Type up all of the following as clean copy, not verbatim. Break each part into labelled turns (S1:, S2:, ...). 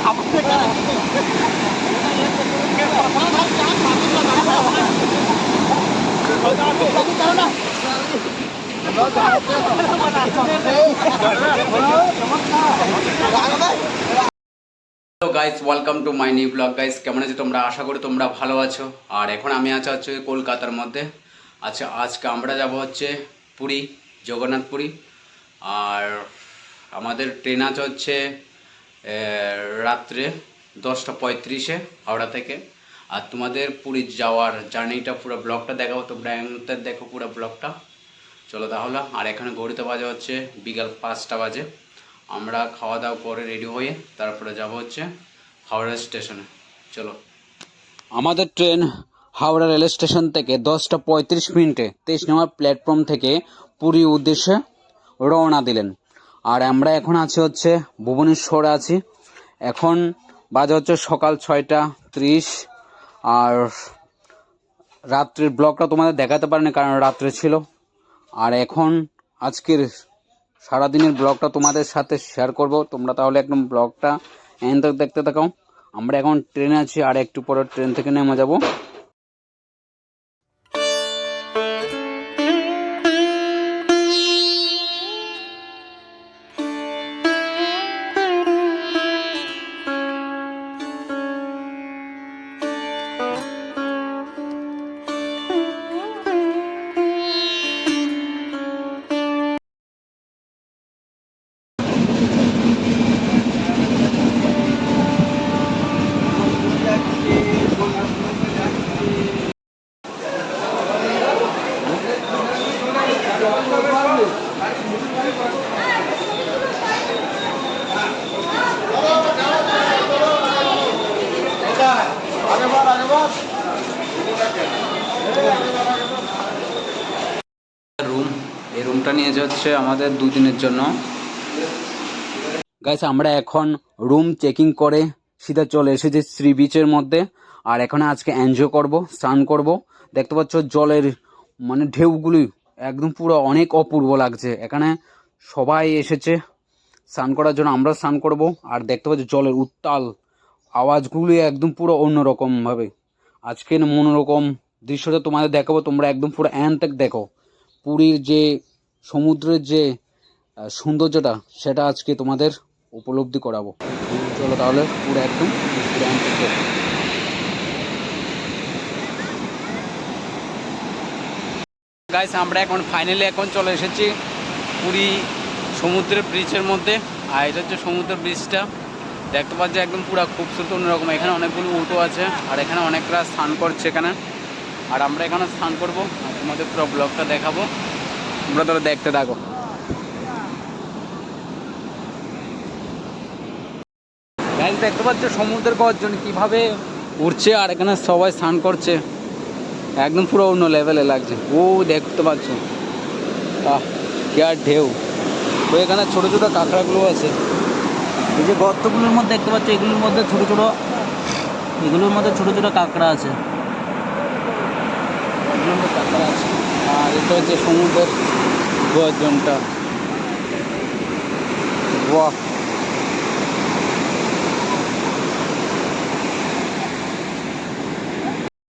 S1: Hello guys, welcome to my new blog. Guys, কেমন আছো তোমরা? আশা করি তোমরা ভালো আছো। আর এখন আমি আছি কলকাতার মধ্যে। আচ্ছা, আজকে আমরা যাব হচ্ছে পুরী, জগন্নাথ পুরী। আর আমাদের ট্রেন হচ্ছে রাত্রে 10:35 হাওড়া থেকে। আর তোমাদের পুরী যাওয়ার জার্নিটা পুরো ব্লগটা দেখাবো, তোমরা এমনিতে দেখো পুরো ব্লগটা। চলো তাহলে। আর এখানে ঘড়িতে বাজে হচ্ছে বিকাল 5টা বাজে। আমরা খাওয়া দাওয়া করে রেডি হয়ে তারপরে যাব হচ্ছে হাওড়া স্টেশনে। চলো। আমাদের ট্রেন হাওড়া রেল স্টেশন থেকে 10:35 23 নম্বর প্ল্যাটফর্ম থেকে পুরীর উদ্দেশ্যে রওনা দিলেন। আর আমরা এখন আছি হচ্ছে ভুবনেশ্বরে আছি। এখন বাজে হচ্ছে সকাল 6:30। আর রাত্রির ব্লগটা তোমাদের দেখাতে পারিনি কারণ রাত্রে ছিল। আর এখন আজকের সারাদিনের ব্লগটা তোমাদের সাথে শেয়ার করব। তোমরা তাহলে একদম ব্লগটা এন্ড তক দেখতে থাকো। আমরা এখন ট্রেনে আছি আর একটু পরে ট্রেন থেকে নেমে যাব। এই রুমটা নিয়ে যাচ্ছে আমাদের 2 দিনের জন্য। গাইস, আমরা এখন রুম চেকিং করে সিধা চলে এসেছি সি বিচের মধ্যে। আর এখানে আজকে এনজয় করব, স্নান করব। দেখতে পাচ্ছ জলের মানে ঢেউগুলি একদম পুরো অনেক অপূর্ব লাগছে। এখানে সবাই এসেছে স্নান করার জন্য, আমরা স্নান করব। আর দেখতে পাচ্ছ জলের উত্তাল আওয়াজগুলি একদম পুরো অন্যরকমভাবে। আজকের মনোরকম দৃশ্যটা তোমাদের দেখাবো, তোমরা একদম পুরো এন্ড তক দেখো। পুরীর যে সমুদ্রের যে সৌন্দর্যটা সেটা আজকে তোমাদের উপলব্ধি করাবো। চলো তাহলে পুরো একদম পুরো এন্ড তক দেখো। গাইস, আমরা এখন ফাইনালি চলে এসেছি পুরী সমুদ্রের ব্রিজের মধ্যে। আর এটা হচ্ছে সমুদ্র ব্রিজটা, দেখতে পাচ্ছি একদম পুরো খুবসুরত অন্যরকম। এখানে অনেকগুলো উল্টো আছে আর এখানে অনেকরা স্নান করছে এখানে। আর আমরা এখানে স্নান করবো আর তোমাদের পুরো ব্লগটা দেখাবো, তোমরা তাহলে দেখতে থাকো। গাইস, দেখতে পাচ্ছ সমুদ্রের গর্জন কিভাবে উঠছে আর এখানে সবাই স্নান করছে, একদম পুরো অন্য লেভেলে লাগছে। ও দেখতে পাচ্ছ কি আর ঢেউ। তো এখানে ছোটো ছোটো কাঁকড়াগুলো আছে, এই যে গর্তগুলোর মধ্যে দেখতে পাচ্ছ, এগুলোর মধ্যে ছোটো ছোটো কাঁকড়া আছে, এগুলোর মধ্যে কাঁকড়া আছে। আর এটা হচ্ছে সমুদ্রের গর্জনটা। বাহ,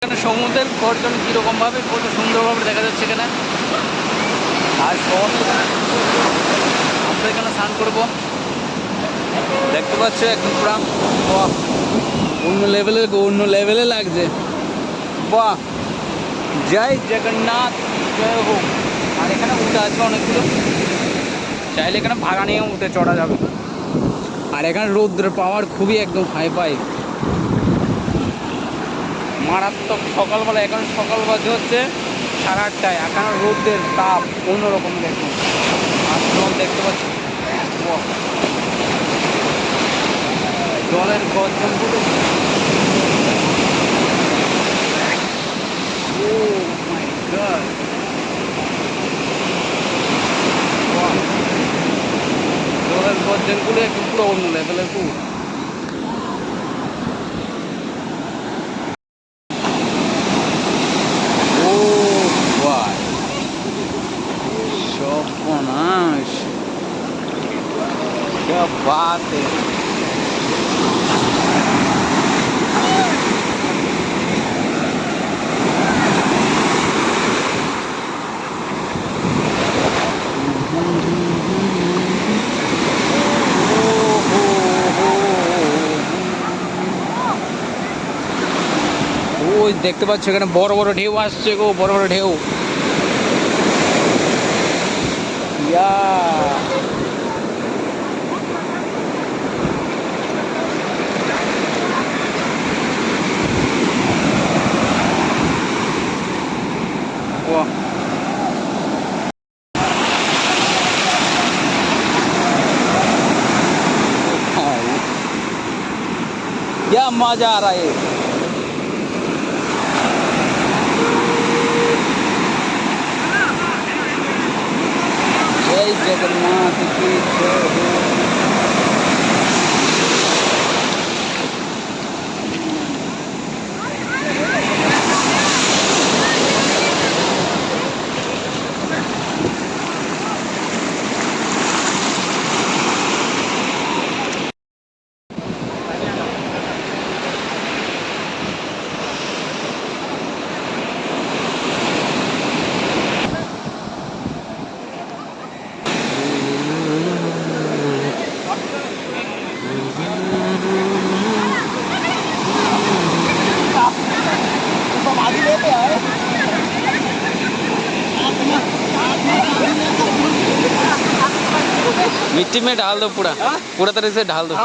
S1: এখানে সমুদ্রের গর্জন কীরকমভাবে কত সুন্দরভাবে দেখা যাচ্ছে এখানে। আর আমরা এখানে স্নান করবো, দেখতে পাচ্ছ একদম পুরা অন্য লেভেলে লাগছে। বাহ, জয় জগন্নাথ, জয় হোক। আর এখানে উঠে আছে অনেকগুলো, চাইলে এখানে ভাড়া নিয়ে উঠে চড়া যাবে। আর এখানে রৌদ্রের পাওয়ার খুবই একদম হাই ফাই, মারাত্মক। সকালবেলা এখন সকাল বাজে হচ্ছে 8:30, এখানে রৌদ্রের তাপ অন্যরকম দেখুন। আর জল দেখতে পাচ্ছি, জলের গর্জনগুলো জলের গর্জনগুলো একটু পুরো অন্য লেভেলের। क्या बात है, দেখতে পাচ্ছ এখানে বড় বড় ঢেউ আসছে গো, বড় বড় ঢেউ। ইয়া क्या मजा आ रहा है। जय जगन्नाथ की जय। मिट्टी में डाल दो पूरा, पूरा तरह से डाल दो।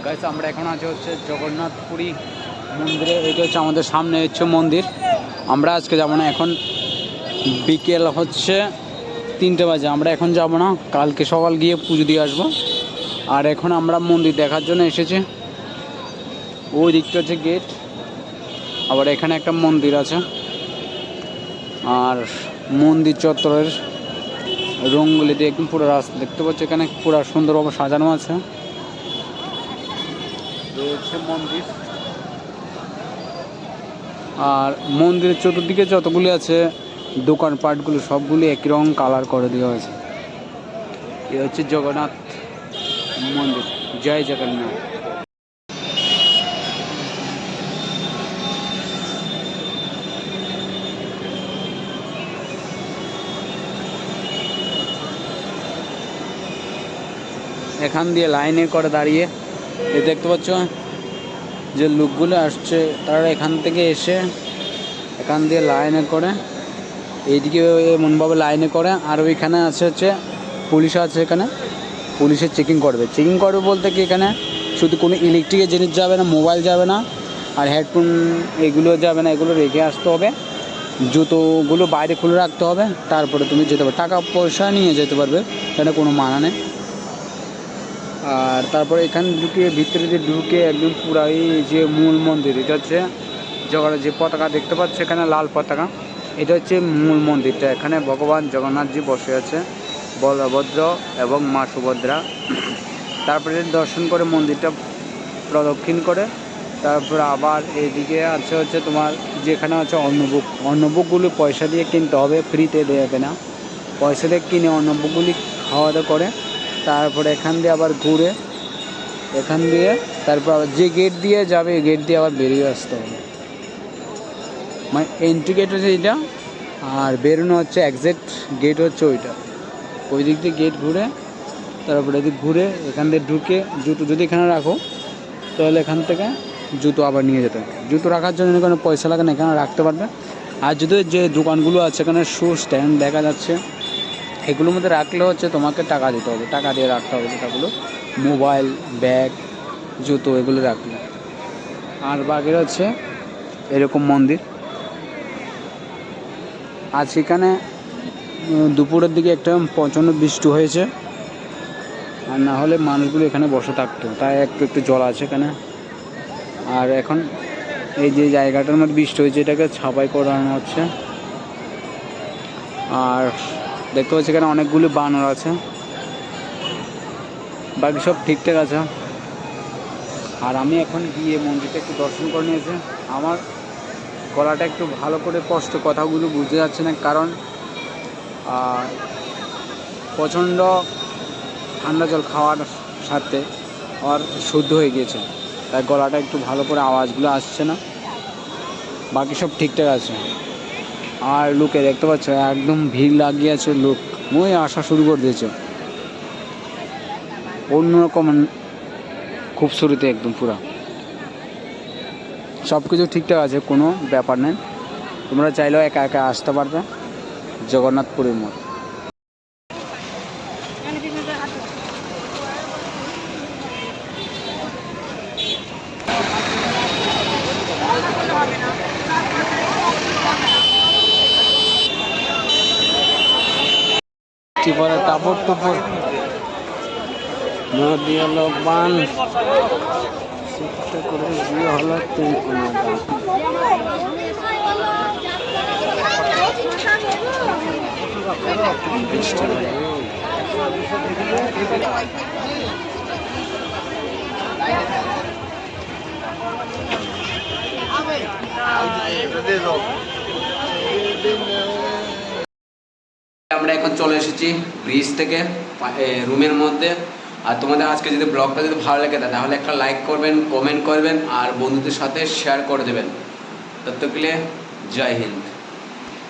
S1: গাইস আমরা এখন আছি হচ্ছে জগন্নাথপুরী মন্দিরে। এটা হচ্ছে আমাদের সামনে হচ্ছে মন্দির। আমরা আজকে যাবো না, এখন বিকেল হচ্ছে 3টে বাজে। আমরা এখন যাব না, কালকে সকাল গিয়ে পুজো দিয়ে আসবো। আর এখন আমরা মন্দির দেখার জন্য এসেছি। ওই দিকটা হচ্ছে গেট, আবার এখানে একটা মন্দির আছে। আর মন্দির চত্বরের রঙগুলি দিয়ে একদম পুরো রাস্তা দেখতে পাচ্ছি, এখানে পুরো সুন্দরভাবে সাজানো আছে। হচ্ছে মন্দির, আর মন্দিরের চতুর্দিকে যতগুলি আছে দোকানপাটগুলো সবগুলি একই রকম কালার করে দেওয়া হয়েছে। এ হচ্ছে জগন্নাথ মন্দির। জয় জগন্নাথ। এখান দিয়ে লাইনে করে দাঁড়িয়ে এ দেখতে পাচ্ছ যে লোকগুলো আসছে, তারা এখান থেকে এসে এখান দিয়ে লাইনে করে এইদিকে এমনভাবে লাইনে করে। আর ওইখানে আছে হচ্ছে পুলিশ আছে, এখানে পুলিশের চেকিং করবে। চেকিং করবে বলতে কি, এখানে শুধু কোনো ইলেকট্রিকের জিনিস যাবে না, মোবাইল যাবে না, আর হেডফোন এগুলো যাবে না, এগুলো রেখে আসতে হবে। জুতোগুলো বাইরে খুলে রাখতে হবে, তারপরে তুমি যেতে পারবে। টাকা পয়সা নিয়ে যেতে পারবে, এখানে কোনো মানা নেই। আর তারপরে এখানে ঢুকে ভিতরে যে ঢুকে একদম পুরা এই যে মূল মন্দির, এটা হচ্ছে জগন্নাথ যে পতাকা দেখতে পাচ্ছ এখানে লাল পতাকা, এটা হচ্ছে মূল মন্দিরটা। এখানে ভগবান জগন্নাথজি বসে আছে, বলভদ্র এবং মা সুভদ্রা। তারপরে দর্শন করে মন্দিরটা প্রদক্ষিণ করে তারপর আবার এইদিকে আছে হচ্ছে তোমার যেখানে আছে অন্নভোগ। অন্নভোগগুলি পয়সা দিয়ে কিনতে হবে, ফ্রিতে দেবে না, পয়সা দিয়ে কিনে অন্নভোগগুলি খাওয়া দাওয়া করে। তারপরে এখান দিয়ে আবার ঘুরে এখান দিয়ে তারপর আবার যে গেট দিয়ে যাবে এই গেট দিয়ে আবার বেরিয়ে আসতে হবে। মানে এন্ট্রি গেট হচ্ছে এইটা, আর বেরোনো হচ্ছে এক্সাক্ট গেট হচ্ছে ওইটা। ওই দিক দিয়ে গেট ঘুরে তারপরে এদিক ঘুরে এখান দিয়ে ঢুকে জুতো যদি এখানে রাখো তাহলে এখান থেকে জুতো আবার নিয়ে যেতে হবে। জুতো রাখার জন্য কোনো পয়সা লাগে না, এখানে রাখতে পারবে। আর যদি যে দোকানগুলো আছে এখানে শু স্ট্যান্ড দেখা যাচ্ছে,
S2: এগুলোর মধ্যে রাখলে হচ্ছে তোমাকে টাকা দিতে হবে, টাকা দিয়ে রাখতে হবে যেটাগুলো, মোবাইল, ব্যাগ, জুতো এগুলো রাখলে। আর বাকির হচ্ছে এরকম মন্দির। আর সেখানে দুপুরের দিকে একটা প্রচণ্ড বৃষ্টি হয়েছে, আর না হলে মানুষগুলো এখানে বসে থাকতো, তাই একটু একটু জল আছে এখানে। আর এখন এই যে জায়গাটার মধ্যে বৃষ্টি হয়েছে এটাকে ছাপাই করানো হচ্ছে। আর দেখতে পাচ্ছি এখানে অনেকগুলি বানর আছে, বাকি সব ঠিকঠাক আছে। আর আমি এখন গিয়ে মন্দিরটা একটু দর্শন করে নিয়েছি। আমার গলাটা একটু ভালো করে স্পষ্ট কথাগুলো বুঝতে যাচ্ছে না, কারণ প্রচণ্ড ঠান্ডা জল খাওয়ার সাথে আর শুদ্ধ হয়ে গিয়েছে, তাই গলাটা একটু ভালো করে আওয়াজগুলো আসছে না, বাকি সব ঠিকঠাক আছে। আর লোকে দেখতে পাচ্ছ একদম ভিড় লাগিয়ে আছে, লোক ওই আসা শুরু করে দিয়েছে অন্যরকম খুবসুরতি, একদম পুরা সব কিছু ঠিকঠাক আছে, কোনো ব্যাপার নেই। তোমরা চাইলেও একা একা আসতে পারবে জগন্নাথপুরের মধ্যে। পরে টাপড় টুপড় নদী হলো বান, শিক্ষা করে বিয়ে হলো তুই
S1: আমরা এখন চলে এসেছি ব্রিজ থেকে রুমের মধ্যে। আর তোমাদের আজকে যদি ব্লগটা যদি ভালো লাগে তাহলে একটা লাইক করবেন, কমেন্ট করবেন আর বন্ধুদের সাথে শেয়ার করে দেবেন। ততক্ষণে জয় হিন্দ।